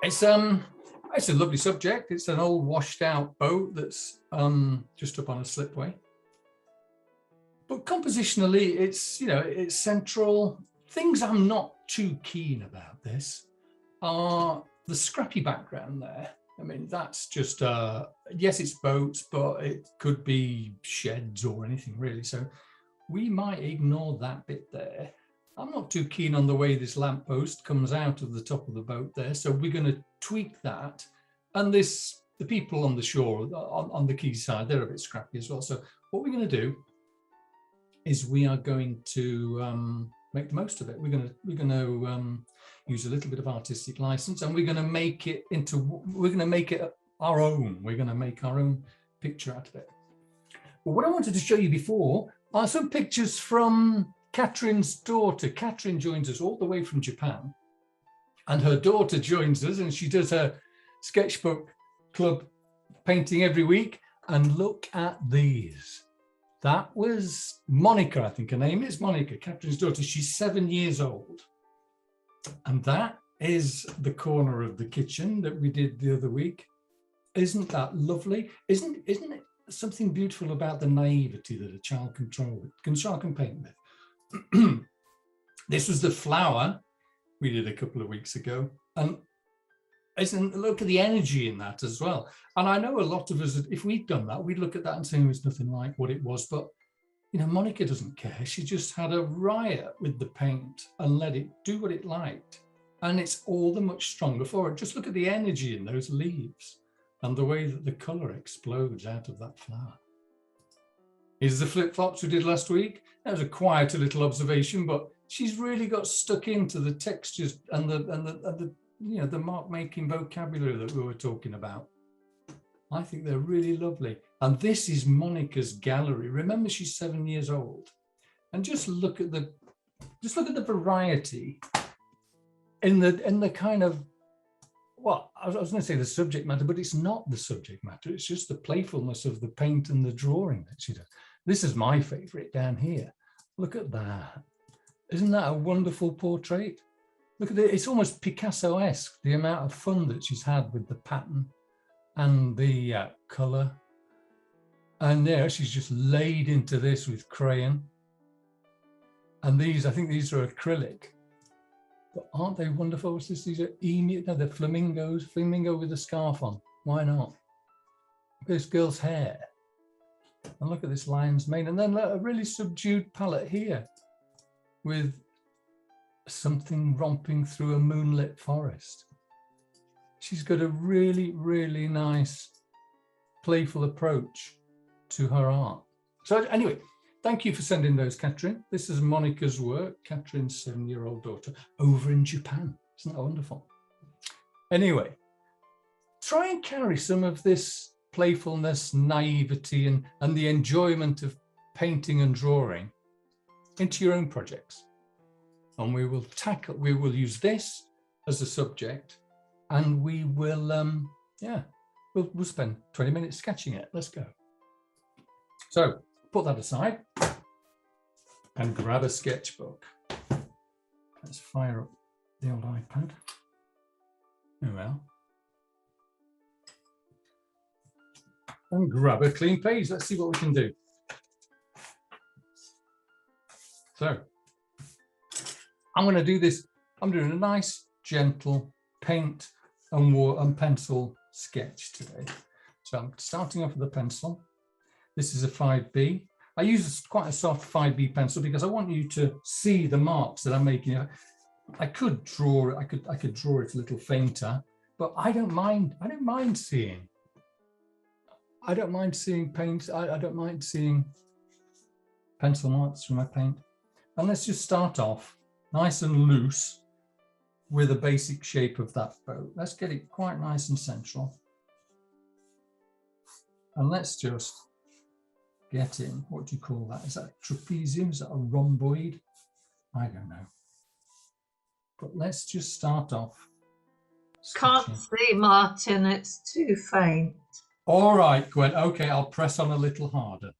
It's a lovely subject. It's an old washed out boat that's just up on a slipway. But compositionally, it's central. Things I'm not too keen about this are the scrappy background there. I mean, that's just, yes, it's boats, but it could be sheds or anything really. So we might ignore that bit there. I'm not too keen on the way this lamppost comes out of the top of the boat there. So we're going to tweak that. And the people on the shore, on the quay side, they're a bit scrappy as well. So what we're going to do is we are going to make the most of it. We're going to use a little bit of artistic license, and we're going to make it our own. We're going to make our own picture out of it. But what I wanted to show you before are some pictures from Catherine's daughter. Catherine joins us all the way from Japan, and her daughter joins us, and she does her Sketchbook Club painting every week. And look at these. That was Monica, I think her name is Monica, Catherine's daughter. She's 7 years old. And that is the corner of the kitchen that we did the other week. Isn't that lovely? Isn't it something beautiful about the naivety that a child can paint with? This was the flower we did a couple of weeks ago. And look at the energy in that as well. And I know a lot of us, if we'd done that, we'd look at that and say, it's nothing like what it was. But, Monica doesn't care. She just had a riot with the paint and let it do what it liked. And it's all the much stronger for it. Just look at the energy in those leaves and the way that the color explodes out of that flower. Here's the flip-flops we did last week. That was a quieter little observation, but she's really got stuck into the textures and the mark-making vocabulary that we were talking about. I think they're really lovely. And this is Monica's gallery. Remember, she's 7 years old. And just look at the variety in the kind of, well, I was going to say the subject matter, but it's not the subject matter. It's just the playfulness of the paint and the drawing that she does. This is my favorite down here. Look at that. Isn't that a wonderful portrait? Look at it, it's almost Picasso-esque, the amount of fun that she's had with the pattern and the colour. And there, she's just laid into this with crayon. And I think these are acrylic. But aren't they wonderful? What's this? These are they're flamingos, flamingo with a scarf on. Why not? Look at this girl's hair. And look at this lion's mane. And then look, a really subdued palette here with something romping through a moonlit forest. She's got a really, really nice, playful approach to her art. So anyway, thank you for sending those, Catherine. This is Monica's work, Catherine's 7-year-old daughter, over in Japan. Isn't that wonderful? Anyway, try and carry some of this playfulness, naivety, and the enjoyment of painting and drawing into your own projects. And we will use this as a subject, and we will, we'll spend 20 minutes sketching it. Let's go. So put that aside and grab a sketchbook. Let's fire up the old iPad. Oh well. And grab a clean page. Let's see what we can do. So I'm going to do this. I'm doing a nice, gentle paint and pencil sketch today. So I'm starting off with a pencil. This is a 5B. I use quite a soft 5B pencil because I want you to see the marks that I'm making. I could draw it. I could draw it a little fainter, but I don't mind. I don't mind seeing paint. I don't mind seeing pencil marks from my paint. And let's just start off nice and loose with a basic shape of that boat. Let's get it quite nice and central. And let's just get in, what do you call that? Is that a trapezium? Is that a rhomboid? I don't know. But let's just start off. Can't see, Martin, it's too faint. All right, Gwen, okay, I'll press on a little harder.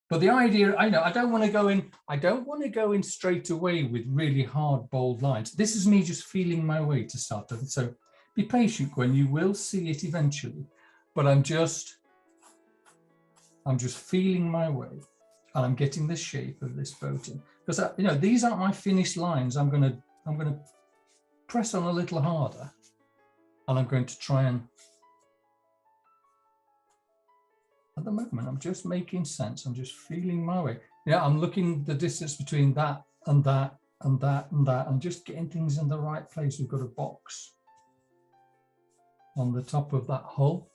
But the idea, I don't want to go in straight away with really hard, bold lines. This is me just feeling my way to start with. So Be patient, Gwen, you will see it eventually. But I'm just feeling my way, and I'm getting the shape of this boat in. Because you know, these aren't my finished lines. I'm gonna press on a little harder, and I'm going to try and, at the moment, I'm just making sense. I'm just feeling my way. Yeah, I'm looking the distance between that and that and that and that, and just getting things in the right place. We've got a box on the top of that hull.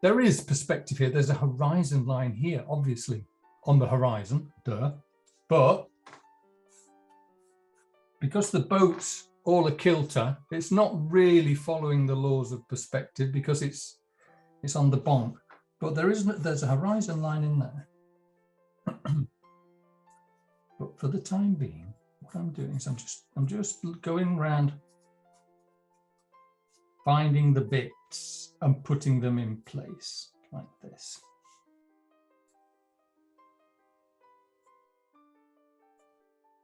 There is perspective here. There's a horizon line here, obviously, on the horizon, duh. But because the boat's all a kilter, it's not really following the laws of perspective because it's on the bonk. But there's a horizon line in there. But for the time being, what I'm doing is I'm just going around, finding the bits and putting them in place like this.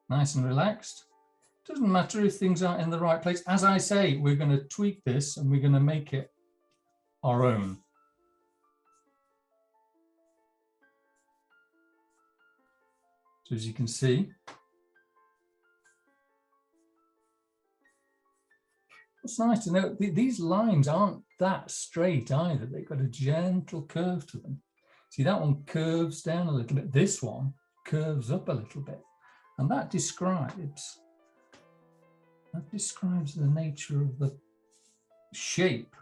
Nice and relaxed. Doesn't matter if things aren't in the right place. As I say, we're going to tweak this and we're going to make it our own. So as you can see, what's nice to know, these lines aren't that straight either. They've got a gentle curve to them. See, that one curves down a little bit. This one curves up a little bit. And that describes the nature of the shape.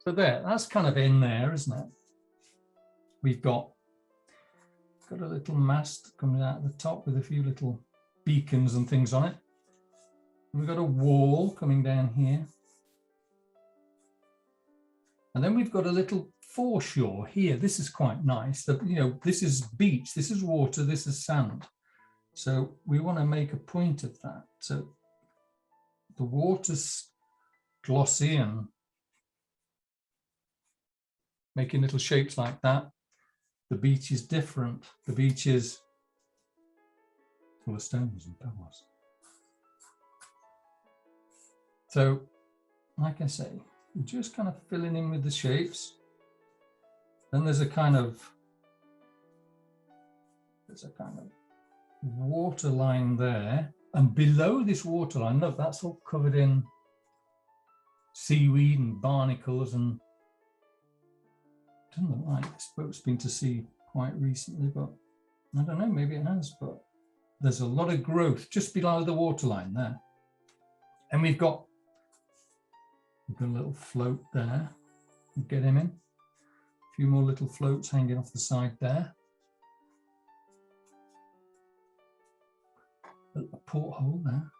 So there, that's kind of in there, isn't it? We've got a little mast coming out of the top with a few little beacons and things on it. We've got a wall coming down here. And then we've got a little foreshore here. This is quite nice. You know, this is beach, this is water, this is sand. So we want to make a point of that. So the water's glossy and making little shapes like that. The beach is different. The beach is full of stones and pebbles. So, like I say, we're just kind of filling in with the shapes. Then there's a kind of water line there, and below this water line, look, that's all covered in seaweed and barnacles, and doesn't look like this boat's been to sea quite recently, but I don't know, maybe it has, but there's a lot of growth just below the waterline there. And we've got a little float there. We'll get him in. A few more little floats hanging off the side there. A porthole there.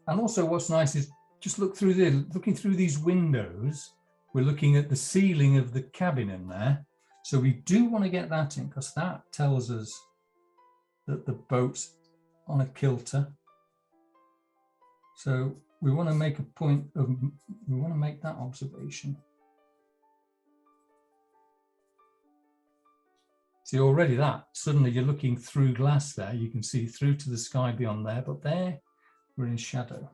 And also what's nice is just looking through these windows, we're looking at the ceiling of the cabin in there. So we do want to get that in because that tells us that the boat's on a kilter. So we want to make a point of, we want to make that observation. See, already that, suddenly you're looking through glass there, you can see through to the sky beyond there, but there we're in shadow.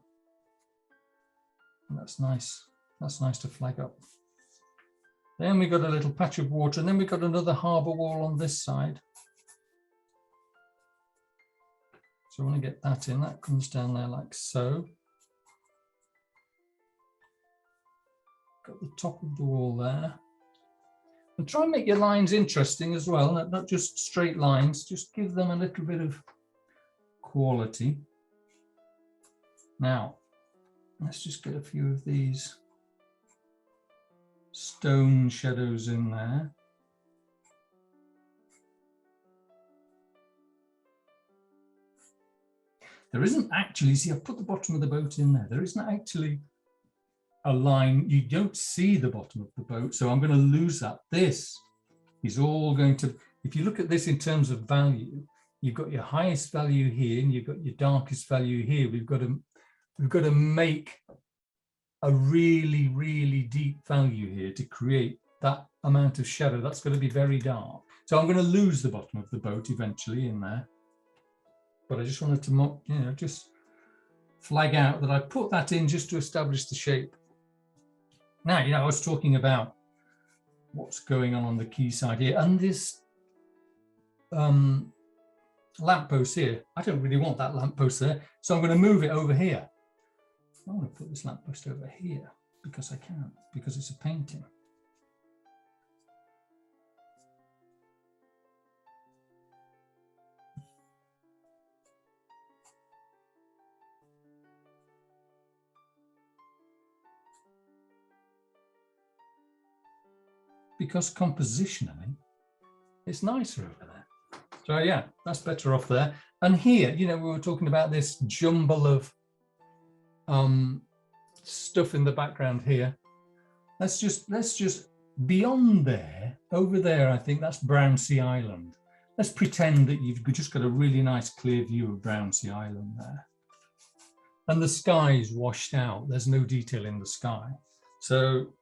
And that's nice to flag up. Then we got a little patch of water, and then we got another harbour wall on this side. So I want to get that in, that comes down there like so. Got the top of the wall there. And try and make your lines interesting as well, not just straight lines, just give them a little bit of quality. Now, let's just get a few of these stone shadows in there. There isn't actually, see, I've put the bottom of the boat in there. There isn't actually a line. You don't see the bottom of the boat, so I'm going to lose that. This is all going to, if you look at this in terms of value, you've got your highest value here and you've got your darkest value here. We've got to make a really, really deep value here to create that amount of shadow. That's going to be very dark. So I'm going to lose the bottom of the boat eventually in there. But I just wanted to, just flag out that I put that in just to establish the shape. Now, I was talking about what's going on the quayside here, and this lamppost here. I don't really want that lamppost there, so I'm going to move it over here. I want to put this lamppost over here because I can, because it's a painting. Because compositionally, it's nicer over there. So yeah, that's better off there. And here, we were talking about this jumble of stuff in the background here. Let's just beyond there, over there, I think that's Brownsea Island. Let's pretend that you've just got a really nice clear view of Brownsea Island there. And the sky's washed out. There's no detail in the sky. So,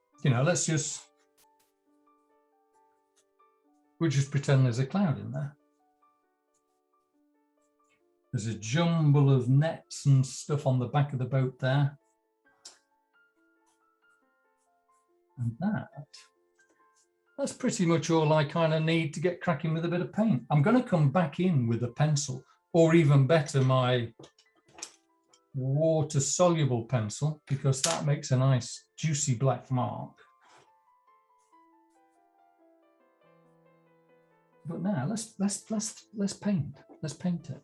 we'll just pretend there's a cloud in there. There's a jumble of nets and stuff on the back of the boat there. And that's pretty much all I kind of need to get cracking with a bit of paint. I'm going to come back in with a pencil, or even better, my water-soluble pencil, because that makes a nice juicy black mark. But now let's paint. Let's paint it.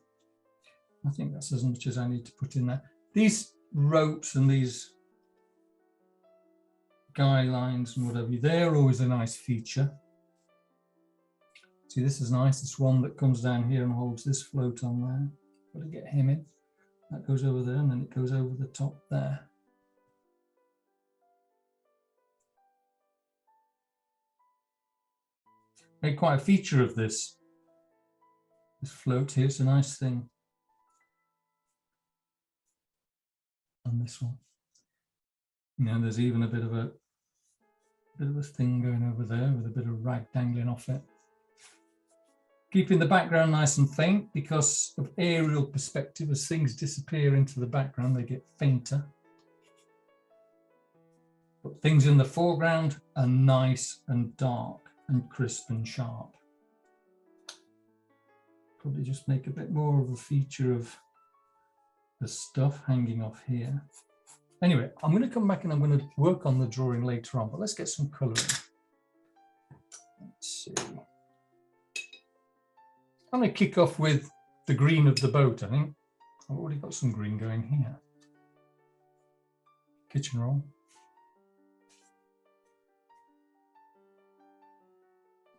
I think that's as much as I need to put in there. These ropes and these guy lines and whatever, they're always a nice feature. See, this is nice. This one that comes down here and holds this float on there. Got to get him in. That goes over there, and then it goes over the top there. Made quite a feature of this float here. It's a nice thing. And this one. There's even a bit of a thing going over there with a bit of rag dangling off it. Keeping the background nice and faint because of aerial perspective. As things disappear into the background, they get fainter. But things in the foreground are nice and dark and crisp and sharp. Probably just make a bit more of a feature of the stuff hanging off here. Anyway, I'm going to come back and I'm going to work on the drawing later on, but let's get some colouring. Let's see. I'm going to kick off with the green of the boat, I think. I've already got some green going here. Kitchen roll.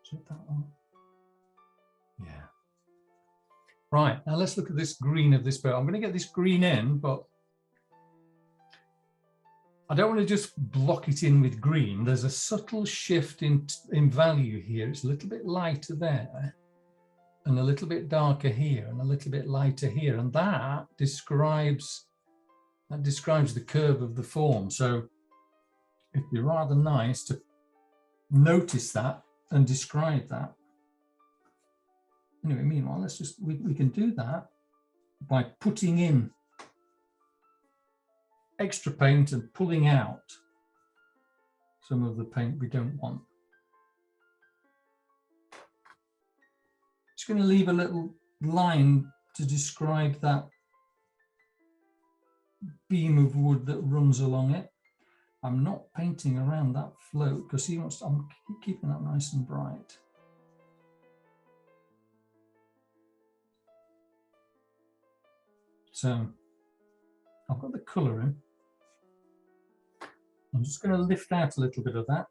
Is it that one? Yeah. Right, now let's look at this green of this boat. I'm going to get this green in, but I don't want to just block it in with green. There's a subtle shift in value here. It's a little bit lighter there and a little bit darker here and a little bit lighter here. And that describes the curve of the form. So it'd be rather nice to notice that and describe that. Anyway, meanwhile, we can do that by putting in extra paint and pulling out some of the paint we don't want. Just going to leave a little line to describe that beam of wood that runs along it. I'm not painting around that float because I'm keeping that nice and bright. So I've got the colour in. I'm just going to lift out a little bit of that.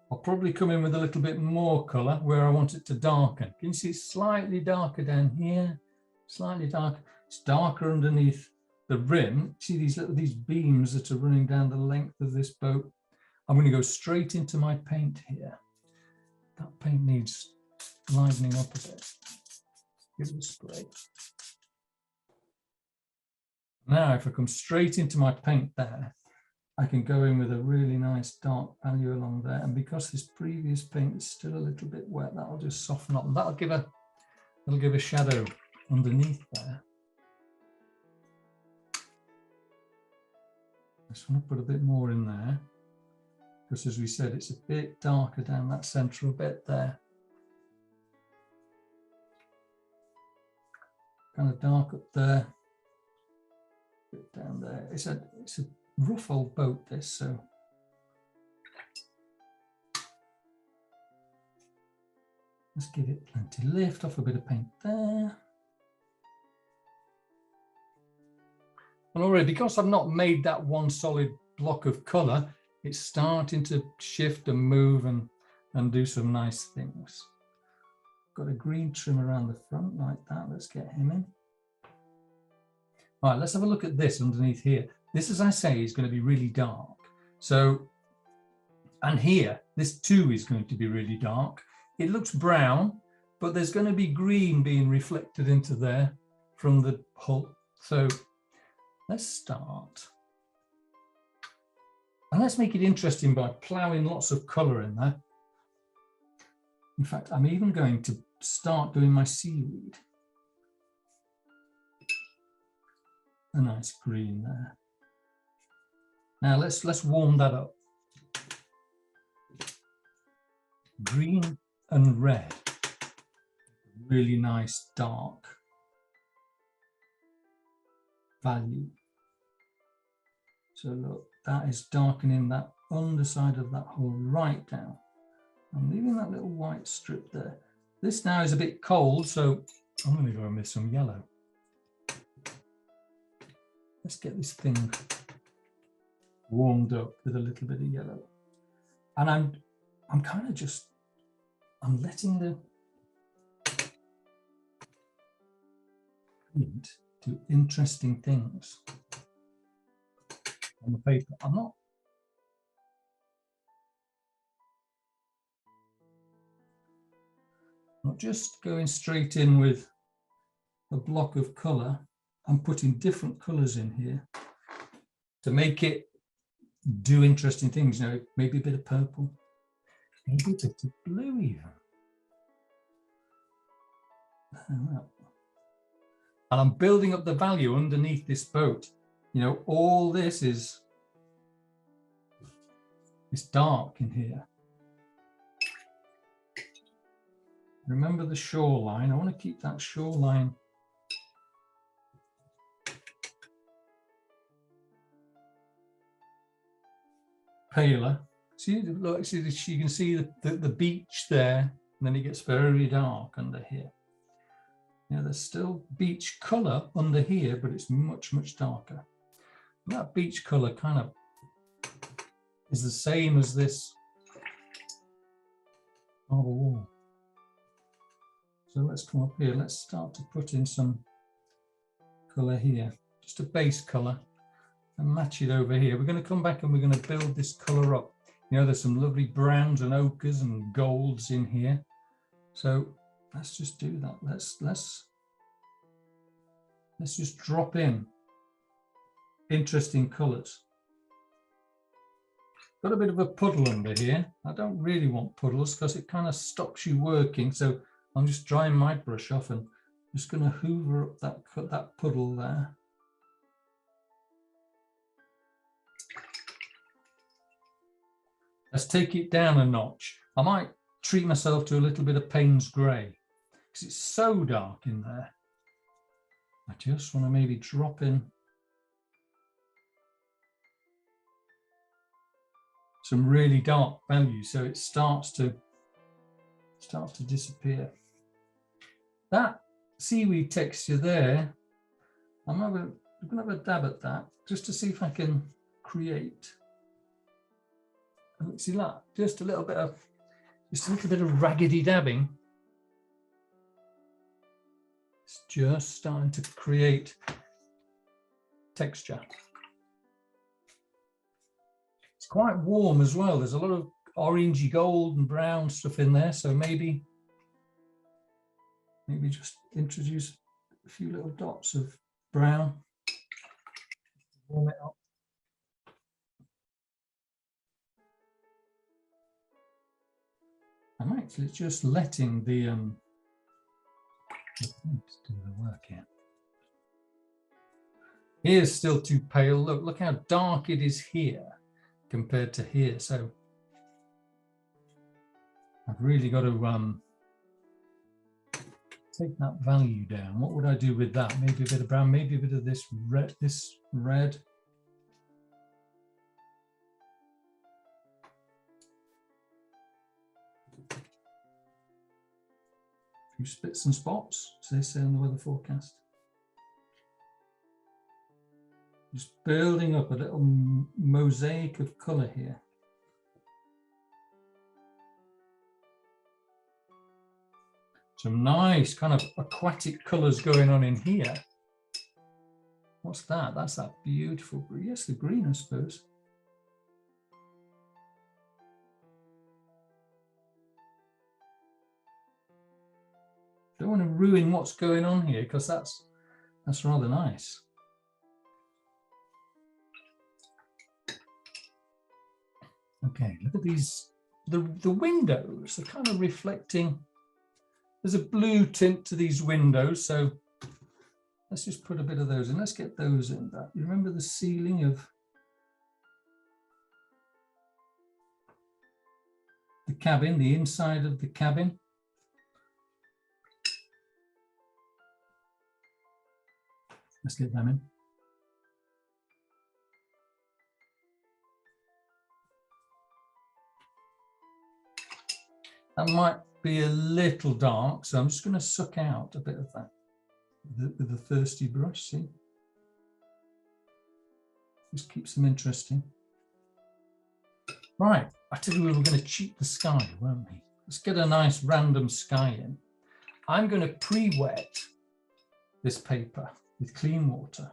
I'll probably come in with a little bit more colour where I want it to darken. Can you see it's slightly darker down here? Slightly darker. It's darker underneath the rim. See these beams that are running down the length of this boat? I'm going to go straight into my paint here. That paint needs livening up a bit. Give it a spray. Now, if I come straight into my paint there, I can go in with a really nice dark value along there. And because this previous paint is still a little bit wet, that'll just soften up and that'll give a shadow underneath there. I just want to put a bit more in there because, as we said, it's a bit darker down that central bit there. Kind of dark up there, a bit down there. It's a rough old boat, this, so let's give it plenty lift, off a bit of paint there. And already, because I've not made that one solid block of colour, it's starting to shift and move and do some nice things. Got a green trim around the front like that. Let's get him in. All right, let's have a look at this underneath here. This, as I say, is going to be really dark. So, and here, this too is going to be really dark. It looks brown, but there's going to be green being reflected into there from the hull. So let's start. And let's make it interesting by ploughing lots of colour in there. In fact, I'm even going to start doing my seaweed. A nice green there. Now let's warm that up. Green and red. Really nice dark value. So look, that is darkening that underside of that hole right down. I'm leaving that little white strip there. This now is a bit cold, so I'm going to go in with some yellow. Let's get this thing warmed up with a little bit of yellow. And I'm kind of just, I'm letting the paint do interesting things on the paper. I'm not just going straight in with a block of colour. I'm putting different colours in here to make it do interesting things. You know, maybe a bit of purple, maybe a bit of blue even. And I'm building up the value underneath this boat. You know, all this is dark in here. Remember the shoreline. I want to keep that shoreline paler. See, look, see, you can see the beach there, and then it gets very dark under here. You know, there's still beach colour under here, but it's much, much darker. And that beach colour kind of is the same as this marble wall. So let's come up here. Let's start to put in some colour here, just a base colour, and match it over here. We're going to come back and we're going to build this colour up. You know, there's some lovely browns and ochres and golds in here. So let's just do that. Let's just drop in interesting colours. Got a bit of a puddle under here. I don't really want puddles because it kind of stops you working. So I'm just drying my brush off and just going to hoover up that puddle there. Let's take it down a notch. I might treat myself to a little bit of Payne's grey because it's so dark in there. I just want to maybe drop in some really dark values so it starts to disappear. That seaweed texture there, I'm going to have a dab at that just to see if I can create. See that? Just a little bit of raggedy dabbing. It's just starting to create texture. It's quite warm as well. There's a lot of orangey gold and brown stuff in there. So maybe just introduce a few little dots of brown. Warm it up. Actually, it's just letting the paint do the work here. Here's still too pale. Look how dark it is here compared to here. So I've really got to take that value down. What would I do with that? Maybe a bit of brown, maybe a bit of this red, A few spits and spots, as they say in the weather forecast. Just building up a little mosaic of colour here. Some nice kind of aquatic colours going on in here. What's that? That's that beautiful green. Yes, the green, I suppose. Don't want to ruin what's going on here because that's rather nice. Okay, look at these. The windows are kind of reflecting. There's a blue tint to these windows, so let's just put a bit of those in. Let's get those in. That you remember the ceiling of the cabin, the inside of the cabin. Let's get them in. That might be a little dark, so I'm just going to suck out a bit of that with the thirsty brush, see? Just keeps them interesting. Right, I tell you we were going to cheat the sky, weren't we? Let's get a nice random sky in. I'm going to pre-wet this paper with clean water.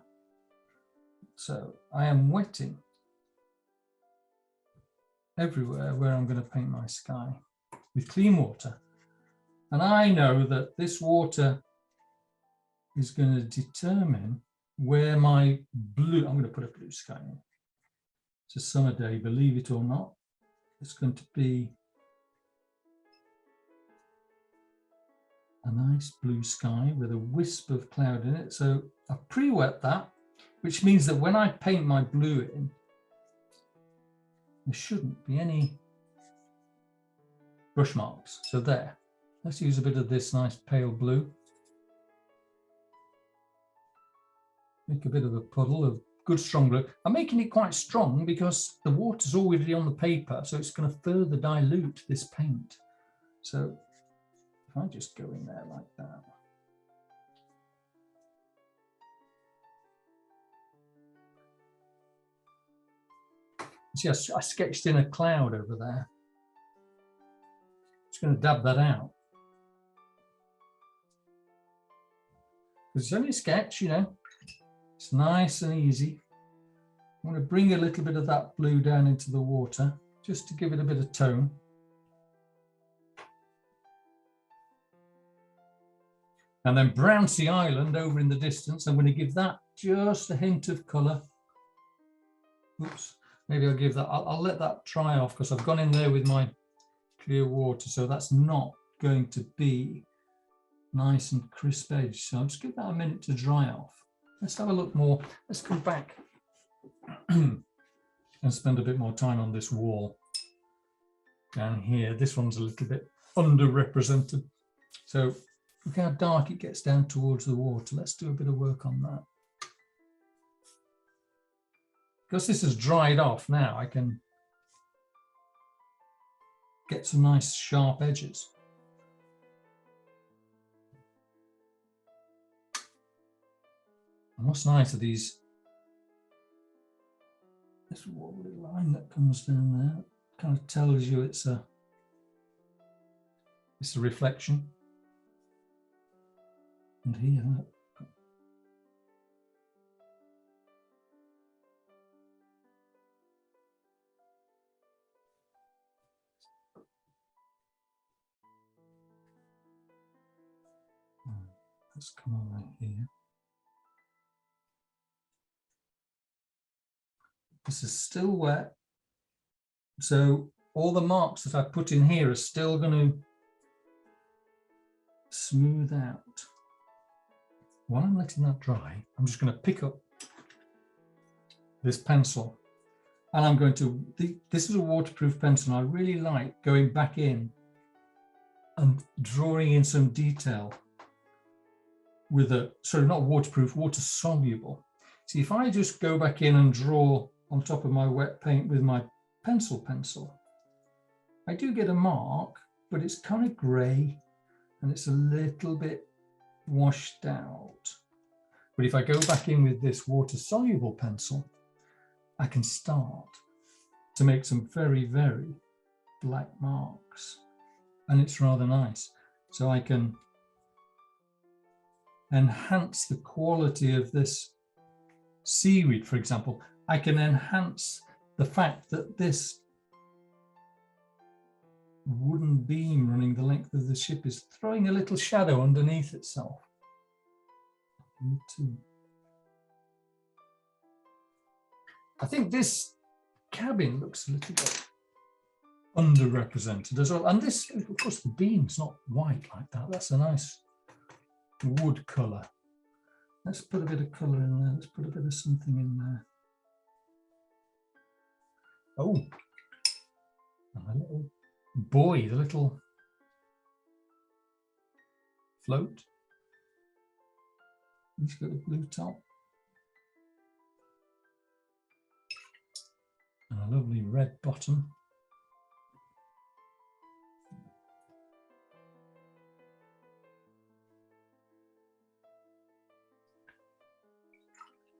So I am wetting everywhere where I'm going to paint my sky with clean water. And I know that this water is going to determine where my blue, I'm going to put a blue sky in. It's a summer day, believe it or not. It's going to be a nice blue sky with a wisp of cloud in it. So I pre-wet that, which means that when I paint my blue in, there shouldn't be any brush marks. So there, let's use a bit of this nice pale blue. Make a bit of a puddle of good strong blue. I'm making it quite strong because the water's already on the paper, so it's going to further dilute this paint. So if I just go in there like that. See, I sketched in a cloud over there. Just going to dab that out. Because it's only a sketch, you know. It's nice and easy. I want to bring a little bit of that blue down into the water, just to give it a bit of tone. And then Brownsea Island over in the distance, I'm going to give that just a hint of colour. Oops, maybe I'll give that, I'll let that dry off because I've gone in there with my clear water, so that's not going to be nice and crisp edge. So I'll just give that a minute to dry off. Let's have a look more. Let's come back and spend a bit more time on this wall down here. This one's a little bit underrepresented. So look how dark it gets down towards the water. Let's do a bit of work on that. Because this has dried off now, I can get some nice sharp edges. And what's nice are these, this wobbly line that comes down there, kind of tells you it's a reflection. And here, look. Let's come over here. This is still wet. So all the marks that I put in here are still going to smooth out. While I'm letting that dry, I'm just going to pick up this pencil and I'm going to, this is a waterproof pencil. And I really like going back in and drawing in some detail with a, sorry, not waterproof, water soluble. See, if I just go back in and draw on top of my wet paint with my pencil, I do get a mark, but it's kind of grey and it's a little bit washed out. But if I go back in with this water soluble pencil, I can start to make some very, very black marks. And it's rather nice. So I can enhance the quality of this seaweed, for example. I can enhance the fact that this wooden beam running the length of the ship is throwing a little shadow underneath itself. I think this cabin looks a little bit underrepresented as well. And this, of course, the beam's not white like that. That's a nice wood colour. Let's put a bit of colour in there. Let's put a bit of something in there. Oh, and a little buoy, the little float. He's got a blue top. And a lovely red bottom.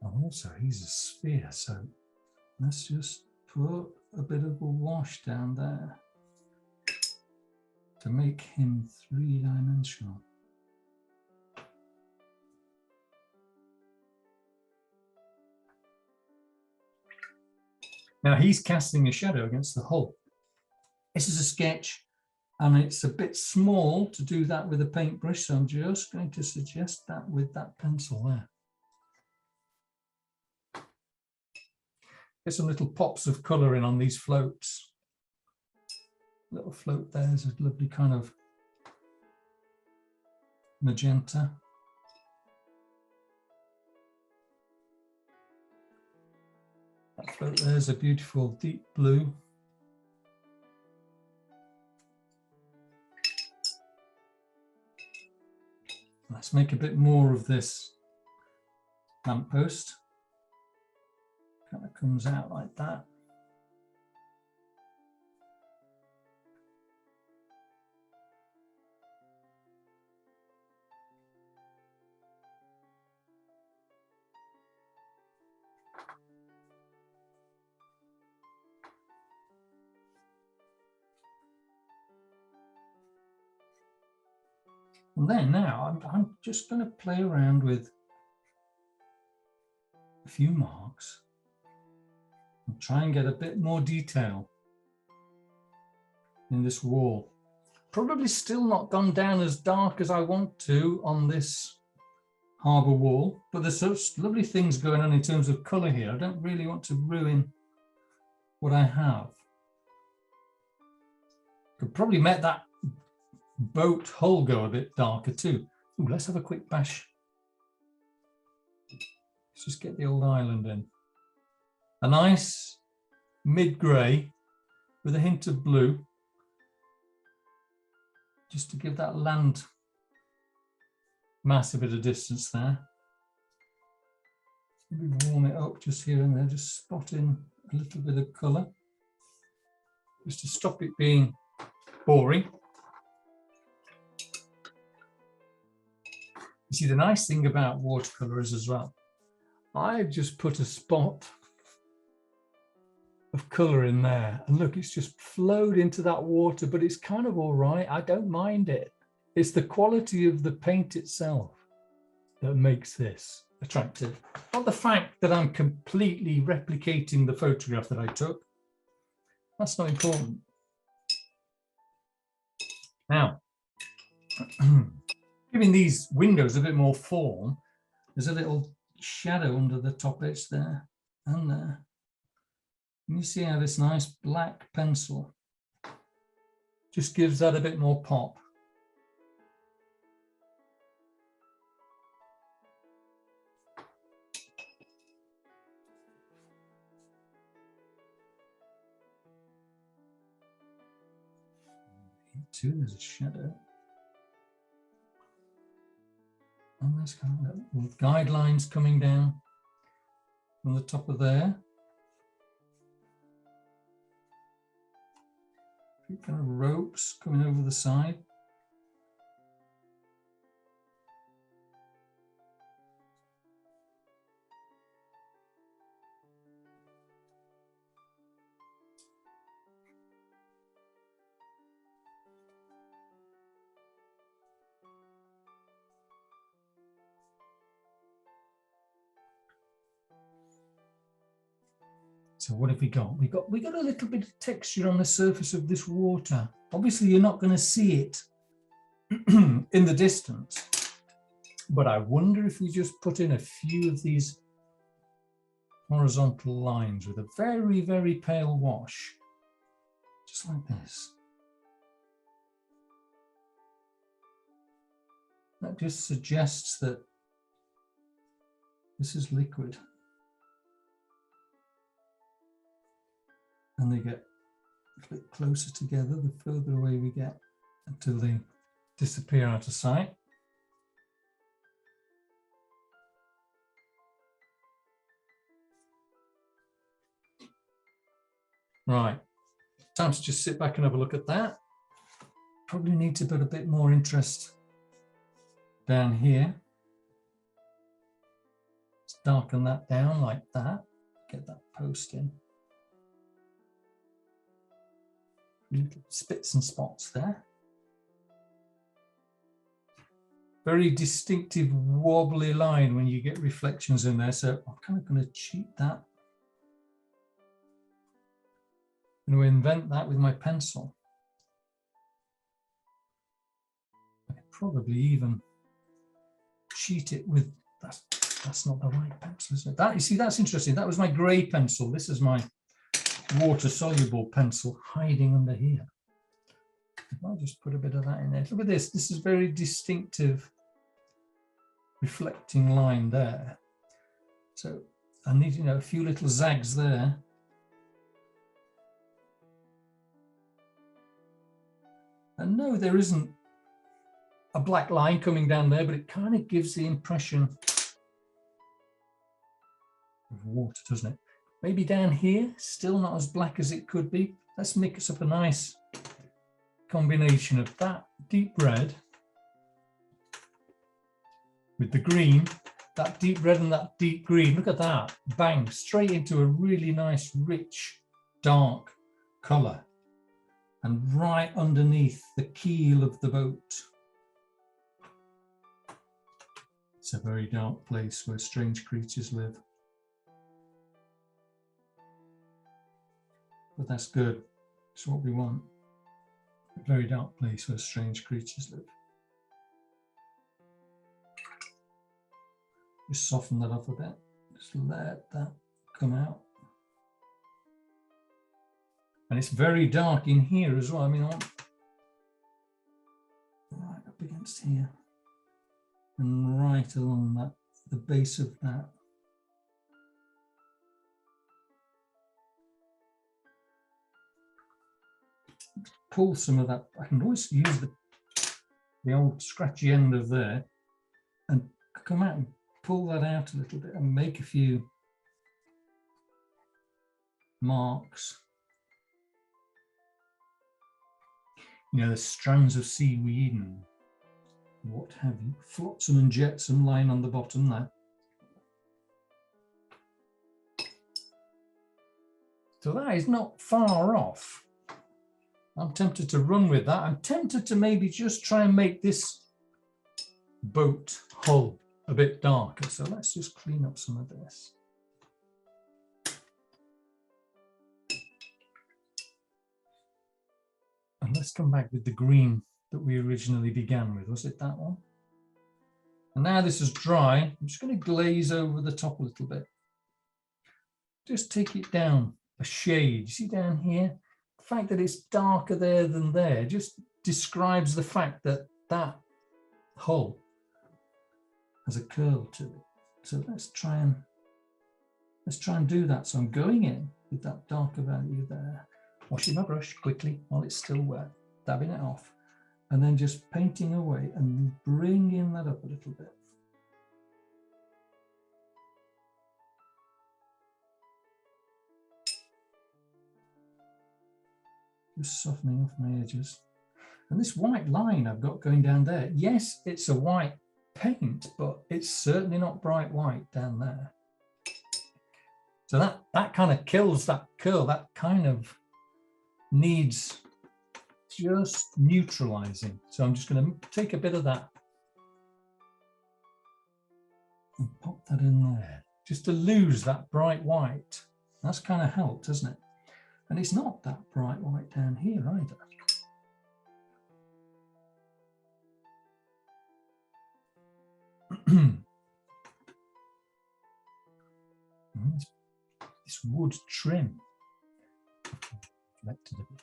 And also he's a sphere, so let's just put a bit of a wash down there to make him three-dimensional. Now he's casting a shadow against the hull. This is a sketch and it's a bit small to do that with a paintbrush, so I'm just going to suggest that with that pencil there. Get some little pops of colour in on these floats. Little float there is a lovely kind of magenta. That float there is a beautiful deep blue. Let's make a bit more of this lamppost. Kind of comes out like that. And then now I'm just going to play around with a few marks and try and get a bit more detail in this wall. Probably still not gone down as dark as I want to on this harbour wall, but there's such lovely things going on in terms of colour here. I don't really want to ruin what I have. Could probably make that boat hull go a bit darker too. Ooh, let's have a quick bash. Let's just get the old island in. A nice mid-grey with a hint of blue, just to give that land mass a bit of distance there. Maybe warm it up just here and there, just spot in a little bit of colour, just to stop it being boring. You see, the nice thing about watercolours as well, I've just put a spot of colour in there, and look, it's just flowed into that water, but it's kind of all right. I don't mind it. It's the quality of the paint itself that makes this attractive, not the fact that I'm completely replicating the photograph that I took. That's not important. Now, giving these windows a bit more form, there's a little shadow under the top edge there and there. And you see how this nice black pencil just gives that a bit more pop. that too. There's a shadow. And there's kind of little guidelines coming down from the top of there. Kind of ropes coming over the side. So what have we got? We got a little bit of texture on the surface of this water. Obviously, you're not going to see it in the distance, but I wonder if we just put in a few of these horizontal lines with a very, very pale wash, just like this. That just suggests that this is liquid. And they get a bit closer together the further away we get until they disappear out of sight. Right, time to just sit back and have a look at that. Probably need to put a bit more interest down here. Let's darken that down like that. Get that post in. Little spits and spots there. Very distinctive wobbly line when you get reflections in there. So I'm kind of going to cheat that. I'm going to invent that with my pencil. I could probably even cheat it with, that's not the right pencil, is it? That, you see, that's interesting. That was my grey pencil. This is my water-soluble pencil hiding under here. I'll just put a bit of that in there. Look at this. This is very distinctive reflecting line there. So I need, you know, a few little zags there. And no, there isn't a black line coming down there, but it kind of gives the impression of water, doesn't it? Maybe down here, still not as black as it could be. Let's mix up a nice combination of that deep red with the green, that deep red and that deep green. Look at that, bang, straight into a really nice, rich, dark color. And right underneath the keel of the boat. It's a very dark place where strange creatures live. But that's good. It's what we want. A very dark place where strange creatures live. Just soften that up a bit. Just let that come out. And it's very dark in here as well. I mean, I'm right up against here and right along that, the base of that. Pull some of that. I can always use the old scratchy end of there and come out and pull that out a little bit and make a few marks. You know, the strands of seaweed and what have you, flotsam and jetsam lying on the bottom there. So that is not far off. I'm tempted to run with that. I'm tempted to maybe just try and make this boat hull a bit darker. So let's just clean up some of this. And let's come back with the green that we originally began with. Was it that one? And now this is dry. I'm just going to glaze over the top a little bit. Just take it down a shade. You see down here? The fact that it's darker there than there just describes the fact that that hull has a curl to it. So let's try and do that. So I'm going in with that darker value there. Washing my brush quickly while it's still wet, dabbing it off. and then just painting away and bringing that up a little bit. Just softening off my edges. And this white line I've got going down there, yes, it's a white paint, but it's certainly not bright white down there. So that kind of kills that curl. That kind of needs just neutralizing. So I'm just going to take a bit of that and pop that in there, just to lose that bright white. That's kind of helped, hasn't it? And it's not that bright white down here either. This wood trim. Collected a bit.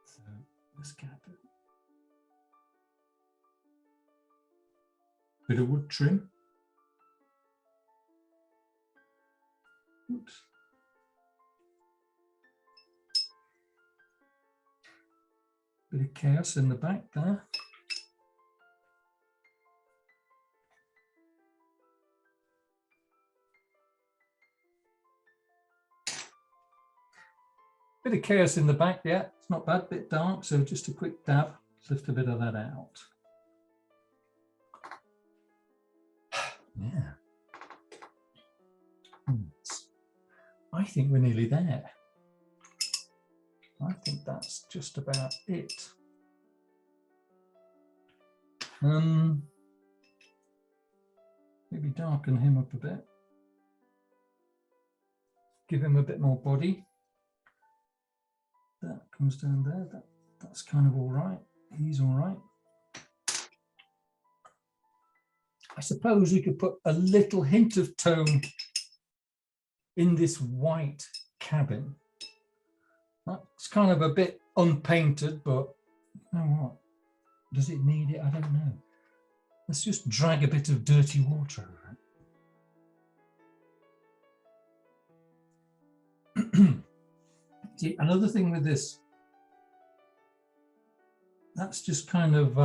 So let's get a bit of wood trim. Oops. Bit of chaos in the back there. Bit of chaos in the back, yeah, it's not bad, bit dark, so just a quick dab, lift a bit of that out. Yeah. I think we're nearly there. I think that's just about it. Maybe darken him up a bit. Give him a bit more body. That comes down there. That's kind of all right. He's all right. I suppose we could put a little hint of tone in this white cabin. That's kind of a bit unpainted, but you know what? Does it need it? I don't know. Let's just drag a bit of dirty water over it. See, another thing with this, that's just kind of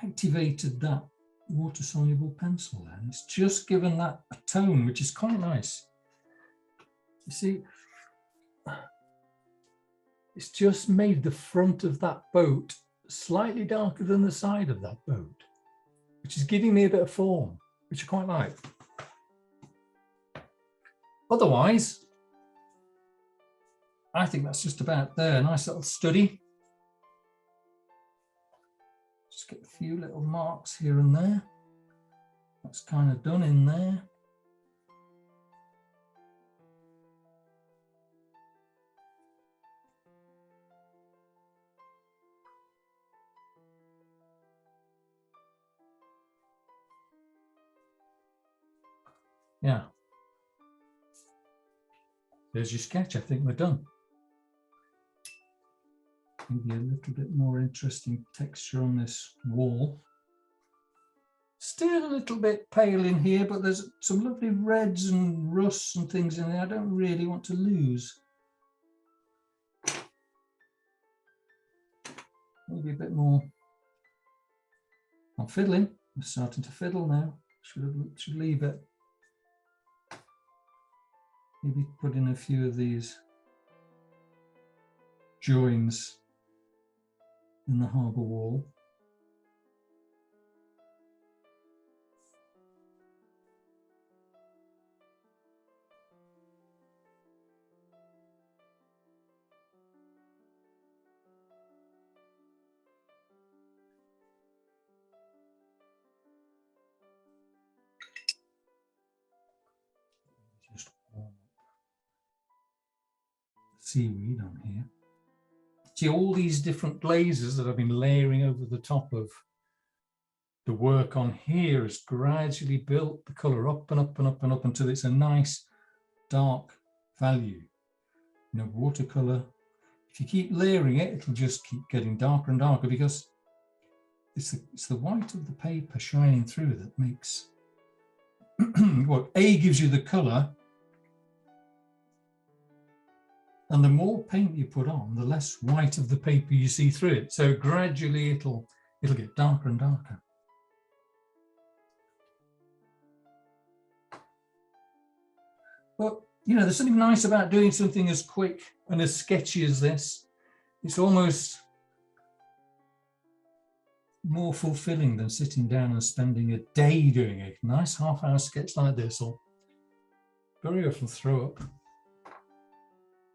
activated that water-soluble pencil, and it's just given that a tone, which is quite nice. You see, it's just made the front of that boat slightly darker than the side of that boat, which is giving me a bit of form, which I quite like. Otherwise, I think that's just about there. Nice little study. Just get a few little marks here and there. That's kind of done in there. Yeah. There's your sketch. I think we're done. Maybe a little bit more interesting texture on this wall. Still a little bit pale in here, but there's some lovely reds and rusts and things in there I don't really want to lose. Maybe a bit more. I'm fiddling. I'm starting to fiddle now. Should leave it. Maybe put in a few of these joins in the harbour wall. Just warm up the seaweed on here. See all these different glazes that I've been layering over the top of the work on here has gradually built the colour up and up and up and up until it's a nice dark value. You know, watercolour, if you keep layering it, it'll just keep getting darker and darker because it's the white of the paper shining through that makes, what A gives you the colour, And the more paint you put on, the less white of the paper you see through it. So gradually it'll get darker and darker. But, you know, there's something nice about doing something as quick and as sketchy as this. It's almost more fulfilling than sitting down and spending a day doing a nice half-hour sketch like this, or very often throw up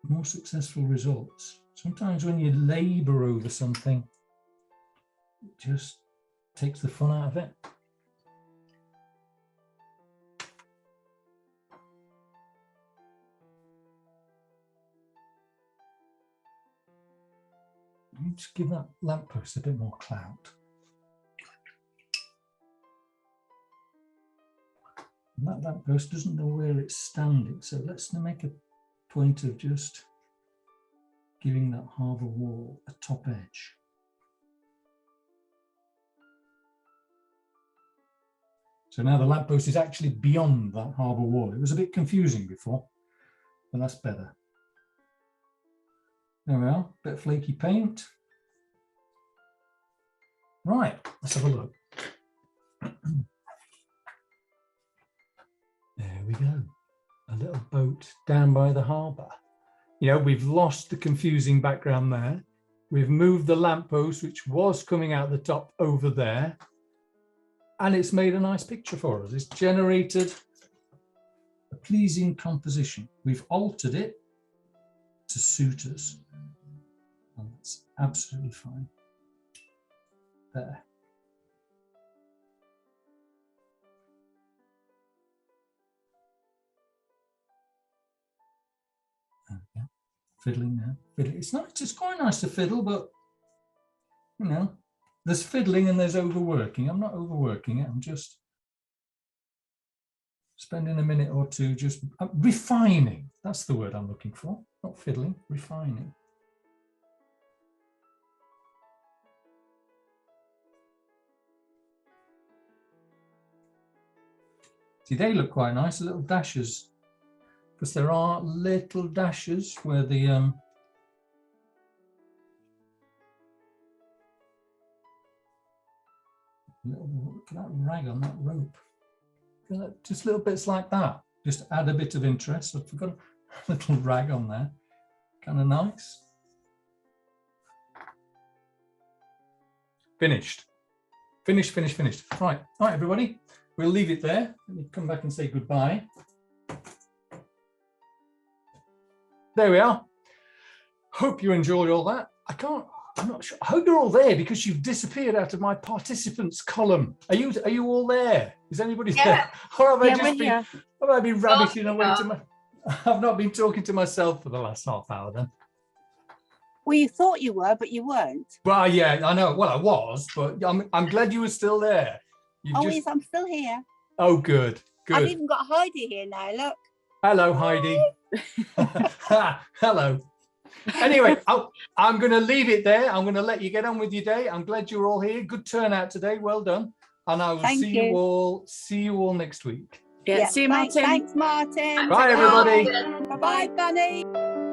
more successful results. Sometimes when you labor over something, it just takes the fun out of it. Just give that lamppost a bit more clout. And that lamppost doesn't know where it's standing, so let's make a point of just giving that harbour wall a top edge. So now the lamppost is actually beyond that harbour wall. It was a bit confusing before, but that's better. There we are, bit of flaky paint. Right, let's have a look. There we go, a little boat down by the harbour. You know, we've lost the confusing background there. We've moved the lamppost, which was coming out the top, over there. And it's made a nice picture for us. It's generated a pleasing composition. We've altered it to suit us. And that's absolutely fine. There. Okay. Fiddling now. Fiddling. It's nice. It's quite nice to fiddle, but you know, there's fiddling and there's overworking. I'm not overworking it. I'm just spending a minute or two just refining. That's the word I'm looking for. Not fiddling, refining. See, they look quite nice, little dashes, because there are little dashes where the look at that rag on that rope. Just little bits like that. Just add a bit of interest. I've got a little rag on there. Kind of nice. Finished. Finished, finished, finished. Right, everybody. We'll leave it there. Let me come back and say goodbye. There we are. Hope you enjoyed all that. I'm not sure. I hope you're all there because you've disappeared out of my participants column. Are you all there? Is anybody there? Or have I been rabbiting away to my... I've not been talking to myself for the last half hour then. Well, you thought you were, but you weren't. Well, yeah, I know. Well, I was, but I'm glad you were still there. Yes, I'm still here. Oh, good, good. I've even got Heidi here now, look. Hello, Heidi. Hello. Anyway, I'm going to leave it there. I'm going to let you get on with your day. I'm glad you're all here. Good turnout today. Well done. And I will see you all next week. Yeah, see you, Martin. Thanks, Martin. Bye, everybody. Bye-bye, Bunny.